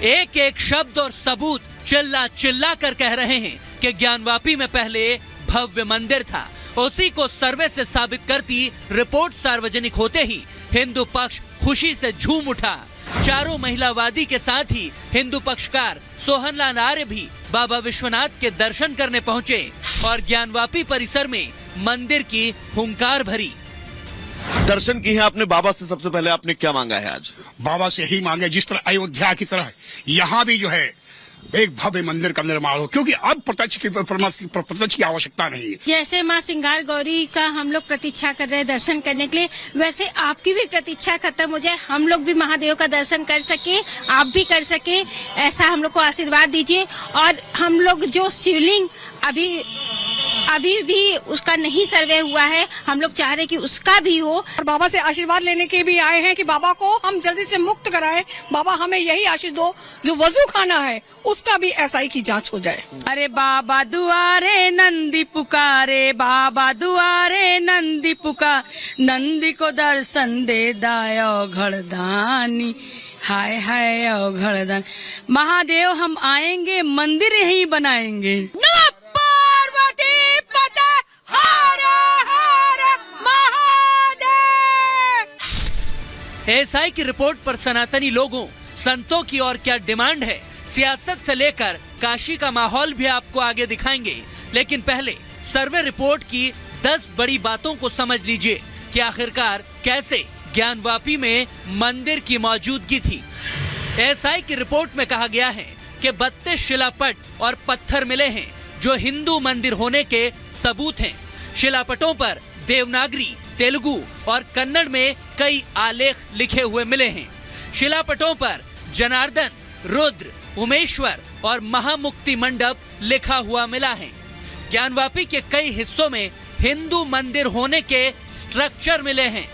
एक एक शब्द और सबूत चिल्ला चिल्ला कर कह रहे हैं कि ज्ञानवापी में पहले भव्य मंदिर था। उसी को सर्वे से साबित करती रिपोर्ट सार्वजनिक होते ही हिंदू पक्ष खुशी से झूम उठा। चारों महिलावादी के साथ ही हिंदू पक्षकार सोहनलाल आर्य भी बाबा विश्वनाथ के दर्शन करने पहुंचे और ज्ञानवापी परिसर में मंदिर की हुंकार भरी। दर्शन किए हैं आपने बाबा से, सबसे पहले आपने क्या मांगा है आज? बाबा से ही मांगे जिस तरह अयोध्या की तरह यहाँ भी जो है एक भव्य मंदिर का निर्माण हो, क्योंकि अब प्रत्यक्ष की आवश्यकता नहीं है। जैसे माँ सिंगार गौरी का हम लोग प्रतीक्षा कर रहे हैं दर्शन करने के लिए, वैसे आपकी भी प्रतीक्षा खत्म हो जाए, हम लोग भी महादेव का दर्शन कर सके, आप भी कर सके, ऐसा हम लोग को आशीर्वाद दीजिए। और हम लोग जो शिवलिंग अभी भी उसका नहीं सर्वे हुआ है, हम लोग चाह रहे कि उसका भी हो। और बाबा से आशीर्वाद लेने के भी आए हैं कि बाबा को हम जल्दी से मुक्त कराएं। बाबा हमें यही आशीष दो, जो वजू खाना है उसका भी एसआई की जांच हो जाए। अरे बाबा दुआरे नंदी पुकारे, बाबा दुआरे नंदी पुकार, नंदी को दर्शन दे दायो घड़दानी, हाय हाय घड़दान। महादेव हम आएंगे, मंदिर ही बनाएंगे। एसआई की रिपोर्ट पर सनातनी लोगों, संतों की और क्या डिमांड है, सियासत से लेकर काशी का माहौल भी आपको आगे दिखाएंगे। लेकिन पहले सर्वे रिपोर्ट की 10 बड़ी बातों को समझ लीजिए कि आखिरकार कैसे ज्ञानवापी में मंदिर की मौजूदगी थी। एसआई की रिपोर्ट में कहा गया है कि 32 शिलापट और पत्थर मिले हैं जो हिंदू मंदिर होने के सबूत हैं। शिलापटों पर देवनागरी, तेलुगु और कन्नड़ में कई आलेख लिखे हुए मिले हैं। शिलापटों पर जनार्दन, रुद्र, उमेश्वर और महामुक्ति मंडप लिखा हुआ मिला है। ज्ञानवापी के कई हिस्सों में हिंदू मंदिर होने के स्ट्रक्चर मिले हैं।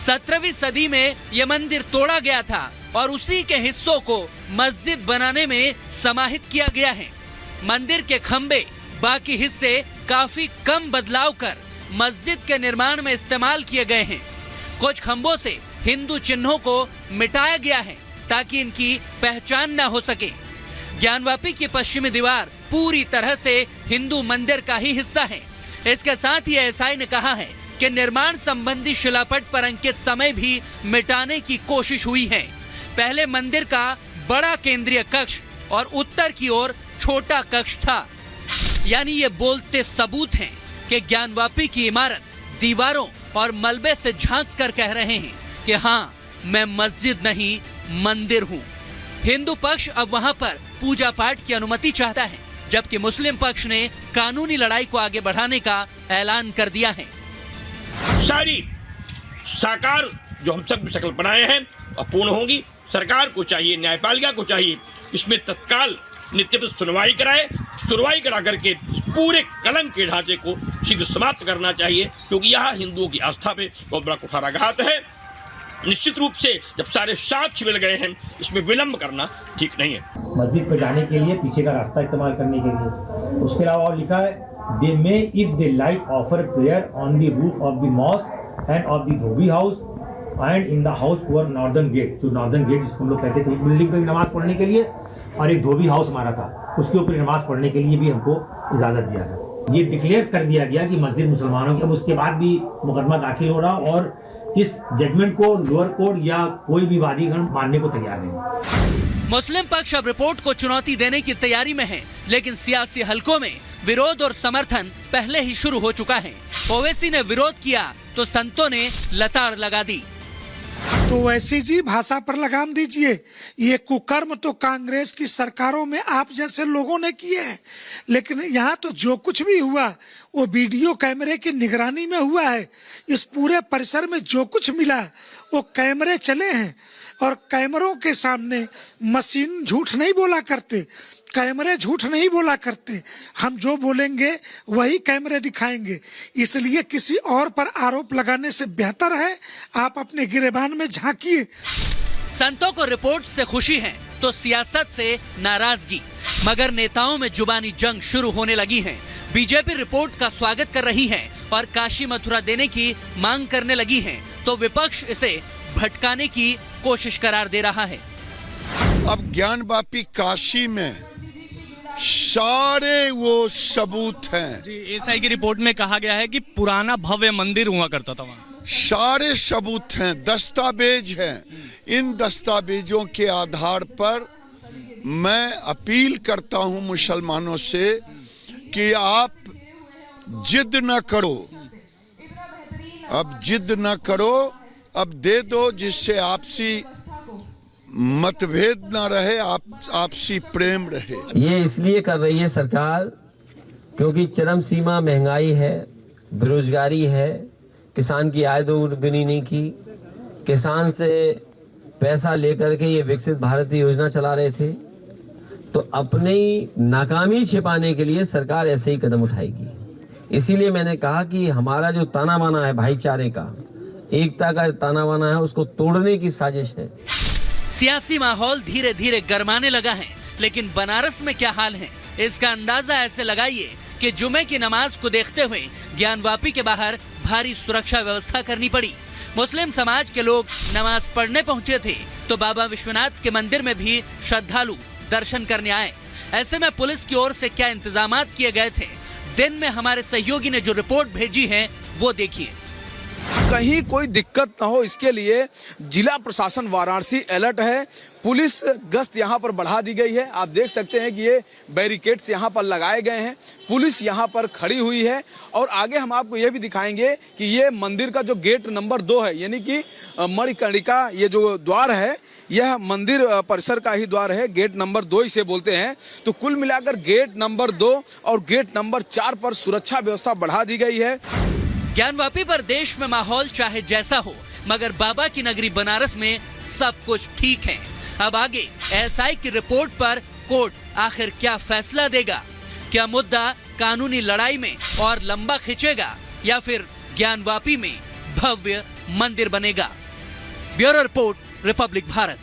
17वीं सदी में यह मंदिर तोड़ा गया था और उसी के हिस्सों को मस्जिद बनाने में समाहित किया गया है। मंदिर के खंबे बाकी हिस्से काफी कम बदलाव कर मस्जिद के निर्माण में इस्तेमाल किए गए हैं। कुछ खंभों से हिंदू चिन्हों को मिटाया गया है ताकि इनकी पहचान न हो सके। ज्ञानवापी की पश्चिमी दीवार पूरी तरह से हिंदू मंदिर का ही हिस्सा है। इसके साथ ही एसआई ने कहा है कि निर्माण संबंधी शिलापट पर अंकित समय भी मिटाने की कोशिश हुई है। पहले मंदिर का बड़ा केंद्रीय कक्ष और उत्तर की ओर छोटा कक्ष था। यानी ये बोलते सबूत हैं कि ज्ञानवापी की इमारत दीवारों और मलबे से झांक कर कह रहे हैं कि हाँ, मैं मस्जिद नहीं मंदिर हूँ। हिंदू पक्ष अब वहाँ पर पूजा पाठ की अनुमति चाहता है, जबकि मुस्लिम पक्ष ने कानूनी लड़ाई को आगे बढ़ाने का ऐलान कर दिया है। सारी साकार जो हम सब संकल्पनाएं हैं पूर्ण होंगी। सरकार को चाहिए, न्यायपालिका को चाहिए, इसमें तत्काल नित्य सुनवाई कराए। सुनवाई करा करके पूरे कलंक के ढांचे को शीघ्र समाप्त करना चाहिए, क्योंकि यह हिंदुओं की आस्था पे बहुत बड़ा कुठाराघात है। निश्चित रूप से जब सारे साक्ष्य मिल गए हैं, इसमें विलंब करना ठीक नहीं है। मस्जिद पर जाने के लिए पीछे का रास्ता इस्तेमाल करने के लिए। उसके अलावा और लिखा है, they may if they like offer prayer on the roof of the mosque and of the dhobi house and in the house for northern gate. जो नॉर्दर्न गेट जिसको हम लोग कहते थे, बिल्डिंग पर नमाज पढ़ने के लिए, और एक धोबी हाउस हमारा था, उसके ऊपर नमाज पढ़ने के लिए भी हमको इजाजत दिया था। ये डिक्लेयर कर दिया गया कि मस्जिद मुसलमानों की। अब उसके बाद भी मुकदमा दाखिल हो रहा और इस जजमेंट को लोअर कोर्ट या कोई भी वादीगण मानने को तैयार नहीं। मुस्लिम पक्ष अब रिपोर्ट को चुनौती देने की तैयारी में है, लेकिन सियासी हलकों में विरोध और समर्थन पहले ही शुरू हो चुका है। ओवैसी ने विरोध किया तो संतों ने लताड़ लगा दी। तो वैसी जी भाषा पर लगाम दीजिए। ये कुकर्म तो कांग्रेस की सरकारों में आप जैसे लोगों ने किए हैं, लेकिन यहाँ तो जो कुछ भी हुआ वो वीडियो कैमरे की निगरानी में हुआ है। इस पूरे परिसर में जो कुछ मिला वो कैमरे चले हैं और कैमरों के सामने मशीन झूठ नहीं बोला करते, कैमरे झूठ नहीं बोला करते। हम जो बोलेंगे वही कैमरे दिखाएंगे। इसलिए किसी और पर आरोप लगाने से बेहतर है आप अपने गिरेबान में झांकिए। संतों को रिपोर्ट से खुशी है तो सियासत से नाराजगी, मगर नेताओं में जुबानी जंग शुरू होने लगी है। बीजेपी रिपोर्ट का स्वागत कर रही है और काशी मथुरा देने की मांग करने लगी है, तो विपक्ष इसे भटकाने की कोशिश करार दे रहा है। अब ज्ञानवापी काशी में सारे वो सबूत हैं। जी, एसआई की रिपोर्ट में कहा गया है कि पुराना भव्य मंदिर हुआ करता था वहाँ। सारे सबूत हैं, दस्तावेज हैं। इन दस्तावेजों के आधार पर मैं अपील करता हूं मुसलमानों से कि आप जिद न करो, अब जिद न करो, अब दे दो, जिससे आपसी मतभेद न रहे, आपसी प्रेम रहे। ये इसलिए कर रही है सरकार क्योंकि चरम सीमा महंगाई है, बेरोजगारी है, किसान की आय दोगुनी नहीं की, किसान से पैसा लेकर के ये विकसित भारत योजना चला रहे थे, तो अपनी नाकामी छिपाने के लिए सरकार ऐसे ही कदम उठाएगी। इसीलिए मैंने कहा कि हमारा जो ताना बाना है भाईचारे का, एकता का ताना बाना है, उसको तोड़ने की साजिश है। सियासी माहौल धीरे धीरे गरमाने लगा है, लेकिन बनारस में क्या हाल है इसका अंदाजा ऐसे लगाइए कि जुमे की नमाज को देखते हुए ज्ञानवापी के बाहर भारी सुरक्षा व्यवस्था करनी पड़ी। मुस्लिम समाज के लोग नमाज पढ़ने पहुंचे थे तो बाबा विश्वनाथ के मंदिर में भी श्रद्धालु दर्शन करने आए। ऐसे में पुलिस की ओर से क्या इंतजामात किए गए थे, दिन में हमारे सहयोगी ने जो रिपोर्ट भेजी है वो देखिए। कहीं कोई दिक्कत ना हो इसके लिए जिला प्रशासन वाराणसी अलर्ट है। पुलिस गश्त यहाँ पर बढ़ा दी गई है। आप देख सकते हैं कि ये बैरिकेड्स यहाँ पर लगाए गए हैं, पुलिस यहाँ पर खड़ी हुई है। और आगे हम आपको ये भी दिखाएंगे कि ये मंदिर का जो गेट नंबर 2 है, यानी कि मणिकर्णिका, ये जो द्वार है, यह मंदिर परिसर का ही द्वार है, गेट नंबर 2 इसे बोलते हैं। तो कुल मिलाकर गेट नंबर 2 और गेट नंबर 4 पर सुरक्षा व्यवस्था बढ़ा दी गई है। ज्ञानवापी पर देश में माहौल चाहे जैसा हो, मगर बाबा की नगरी बनारस में सब कुछ ठीक है। अब आगे एसआई की रिपोर्ट पर कोर्ट आखिर क्या फैसला देगा? क्या मुद्दा कानूनी लड़ाई में और लंबा खिंचेगा या फिर ज्ञानवापी में भव्य मंदिर बनेगा? Bureau report, Republic Bharat.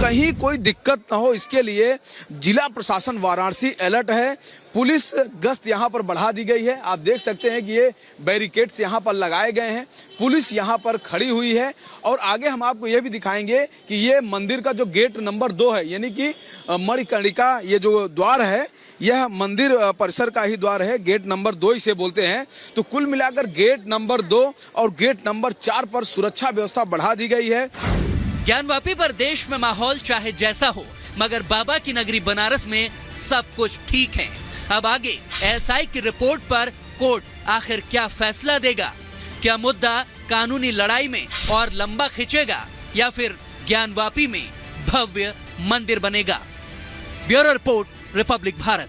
कहीं कोई दिक्कत ना हो इसके लिए जिला प्रशासन वाराणसी अलर्ट है। पुलिस गश्त यहाँ पर बढ़ा दी गई है। आप देख सकते हैं कि ये बैरिकेड्स यहाँ पर लगाए गए हैं, पुलिस यहाँ पर खड़ी हुई है। और आगे हम आपको ये भी दिखाएंगे कि ये मंदिर का जो गेट नंबर 2 है, यानी कि मणिकर्णिका, ये जो द्वार है, यह मंदिर परिसर का ही द्वार है, गेट नंबर 2 इसे बोलते हैं। तो कुल मिलाकर गेट नंबर 2 और गेट नंबर 4 पर सुरक्षा व्यवस्था बढ़ा दी गई है। ज्ञानवापी पर देश में माहौल चाहे जैसा हो, मगर बाबा की नगरी बनारस में सब कुछ ठीक है। अब आगे एसआई की रिपोर्ट पर कोर्ट आखिर क्या फैसला देगा? क्या मुद्दा कानूनी लड़ाई में और लंबा खिंचेगा या फिर ज्ञानवापी में भव्य मंदिर बनेगा? Bureau report, Republic Bharat.